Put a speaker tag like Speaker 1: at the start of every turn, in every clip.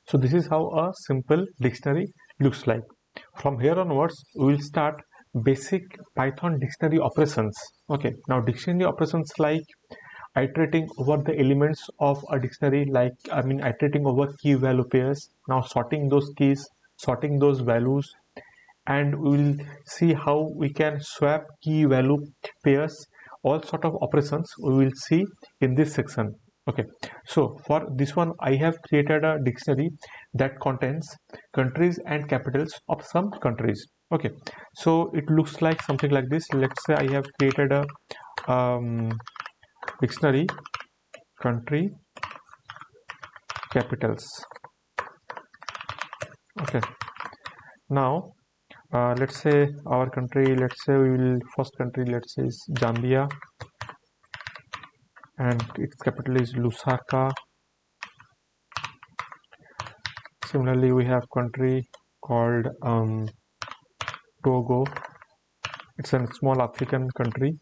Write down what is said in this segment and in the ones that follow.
Speaker 1: So this is how a simple dictionary looks like. From here onwards, we will start basic Python dictionary operations. Okay, now dictionary operations like iterating over the elements of a dictionary, like iterating over key value pairs, now sorting those keys, sorting those values, and we will see how we can swap key value pairs. All sort of operations we will see in this section. Okay, so for this one I have created a dictionary that contains countries and capitals of some countries. Okay, so it looks like something like this. Let's say I have created a dictionary country capitals. Okay, now let's say our country, let's say we will first country, let's say is Zambia, and its capital is Lusaka. Similarly, we have country called Togo. It's a small African country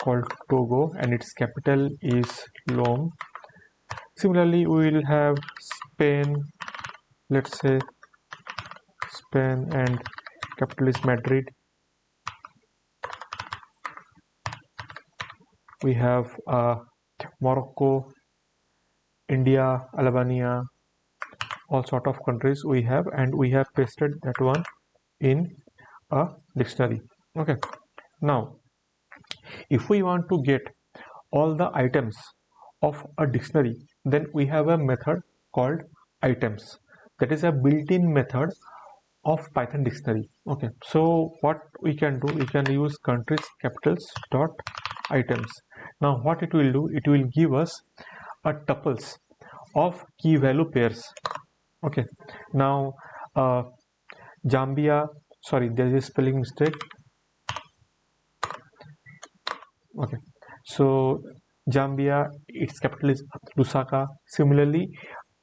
Speaker 1: called Togo, and its capital is Lome. Similarly, we will have Spain. Let's say Spain, and capital is Madrid. We have Morocco, India, Albania, all sort of countries we have, and we have pasted that one in a dictionary. Okay, now if we want to get all the items of a dictionary, then we have a method called items. That is a built-in method of Python dictionary. Okay, so what we can do, we can use countries capitals dot items. Now what it will do, it will give us a tuples of key value pairs. Okay, now Zambia, sorry, there is a spelling mistake. Okay, so Zambia, its capital is Lusaka. Similarly,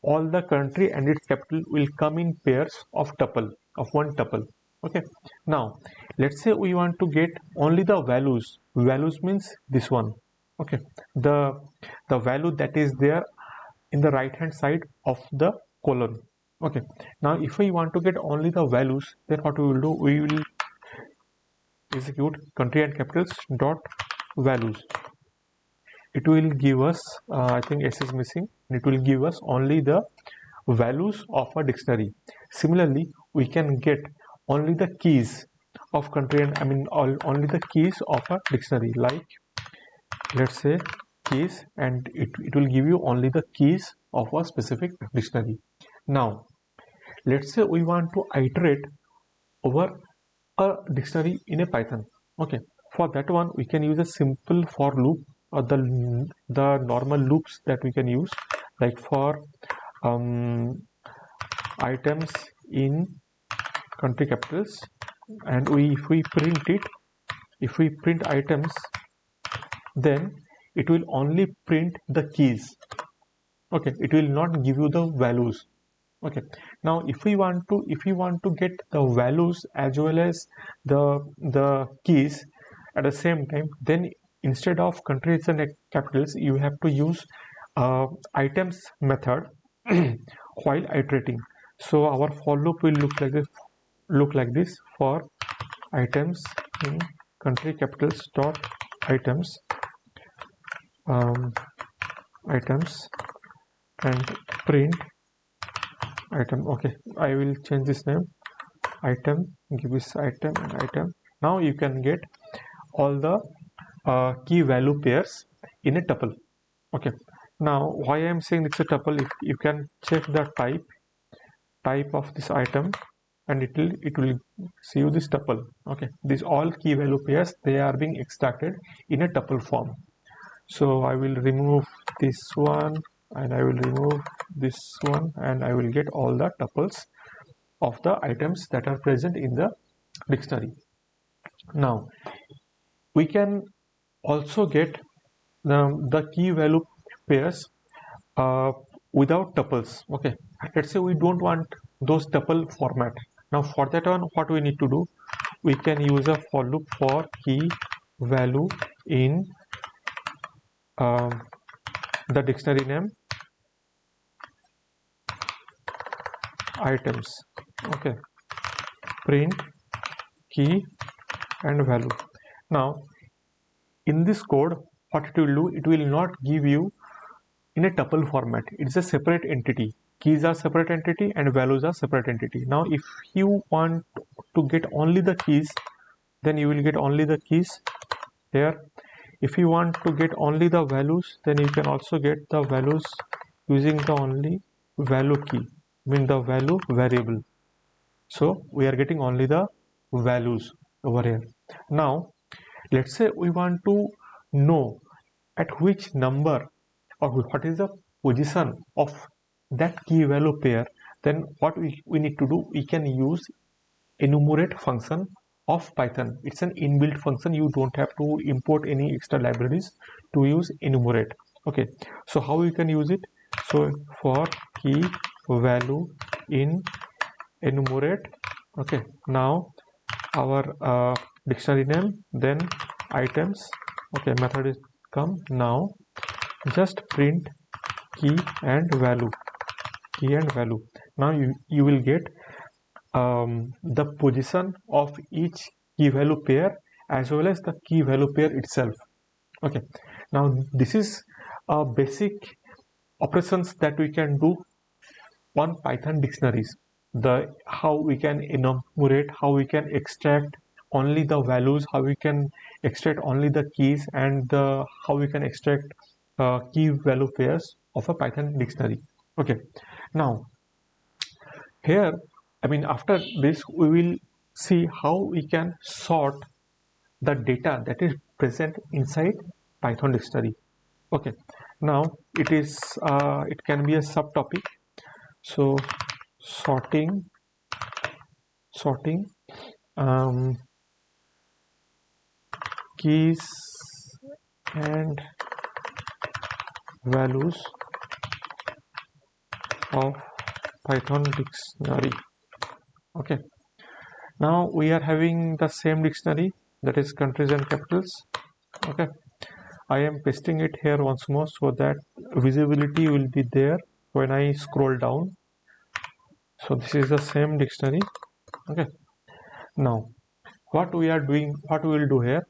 Speaker 1: all the country and its capital will come in pairs of tuple, of one tuple. Okay, now let's say we want to get only the values. Values means this one. Okay, the value that is there in the right hand side of the column. Okay, now if we want to get only the values, then what we will do, we will execute country and capitals dot values. It will give us I think S is missing, and it will give us only the values of a dictionary. Similarly, we can get only the keys of country, and only the keys of a dictionary, like let's say keys, and it will give you only the keys of a specific dictionary. Now let's say we want to iterate over a dictionary in a Python. Okay, for that one we can use a simple for loop, or the normal loops that we can use, like for items in country capitals, and if we print it, if we print items, then it will only print the keys. Okay, it will not give you the values. Okay, now if we want to get the values as well as the keys at the same time, then instead of countries and capitals, you have to use items method while iterating. So our for loop will look like this for items in country capitals dot items items and print item. Okay, I will change this name, item, give this item and item. Now you can get all the key value pairs in a tuple. Okay, now why I am saying it's a tuple, if you can check the type of this item, and it will see you this tuple. Okay, these all key value pairs, they are being extracted in a tuple form. So I will remove this one, and I will remove this one, and I will get all the tuples of the items that are present in the dictionary. Now we can also get the key value pairs without tuples. Okay, let's say we don't want those tuple format. Now for that one, what we need to do, we can use a for loop for key value in the dictionary name, items. Okay, print key and value. Now in this code, what it will do, it will not give you in a tuple format. It's a separate entity. Keys are separate entity and values are separate entity. Now if you want to get only the keys, then you will get only the keys here. If you want to get only the values, then you can also get the values using the only value key, mean the value variable. So we are getting only the values over here. Now let's say we want to know at which number or what is the position of that key value pair. Then what we need to do, we can use enumerate function of Python. It's an inbuilt function. You don't have to import any extra libraries to use enumerate. Okay, so how you can use it? So for key value in enumerate. Okay, now our dictionary name, then items. Okay, method is come. Now just print key and value, key and value. Now you will get the position of each key value pair as well as the key value pair itself. Okay, now this is basic operations that we can do on Python dictionaries. The how we can enumerate, how we can extract only the values, how we can extract only the keys, and how we can extract key value pairs of a Python dictionary. Okay, now here, I mean, after this, we will see how we can sort the data that is present inside Python dictionary. Okay, now it can be a subtopic. So sorting keys and values of Python dictionary. Okay, now we are having the same dictionary, that is countries and capitals. Okay, I am pasting it here once more so that visibility will be there when I scroll down. So this is the same dictionary. Okay, now what we will do here,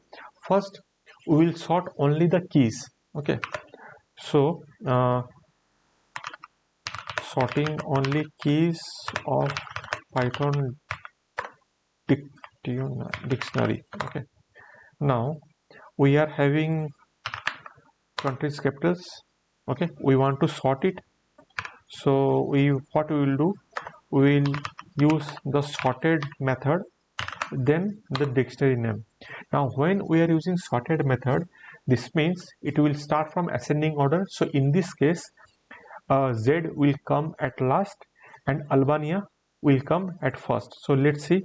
Speaker 1: first we will sort only the keys. Okay, so sorting only keys of Python dictionary. Okay, now we are having countries capitals. Okay, we want to sort it. So what we will do, we will use the sorted method, then the dictionary name. Now when we are using sorted method, this means it will start from ascending order. So in this case, Z will come at last and Albania will come at first. So let's see.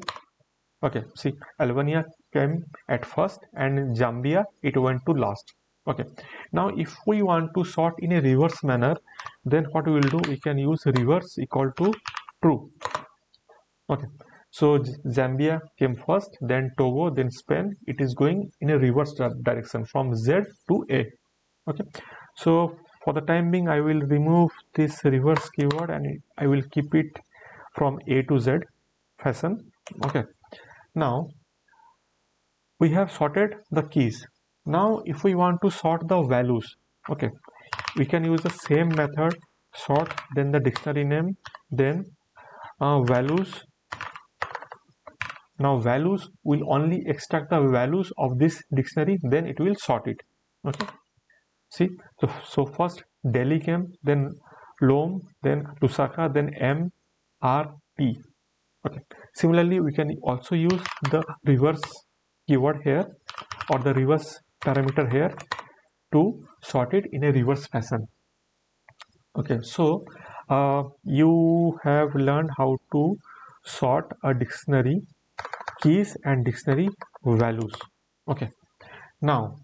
Speaker 1: Okay, see, Albania came at first and Zambia, it went to last. Okay, now if we want to sort in a reverse manner, then what we will do, we can use reverse equal to true. Okay, so Zambia came first, then Togo, then Spain. It is going in a reverse direction from Z to A. Okay, so for the time being, I will remove this reverse keyword and I will keep it from A to Z fashion. Okay, now we have sorted the keys. Now if we want to sort the values, okay, we can use the same method, sort, then the dictionary name, then values. Now values will only extract the values of this dictionary, then it will sort it. Okay, see, so first Delhi came, then Lom, then Lusaka, then M, R, T. Okay, similarly we can also use the reverse keyword here or the reverse parameter here to sort it in a reverse fashion. Okay, so you have learned how to sort a dictionary keys and dictionary values. Okay, now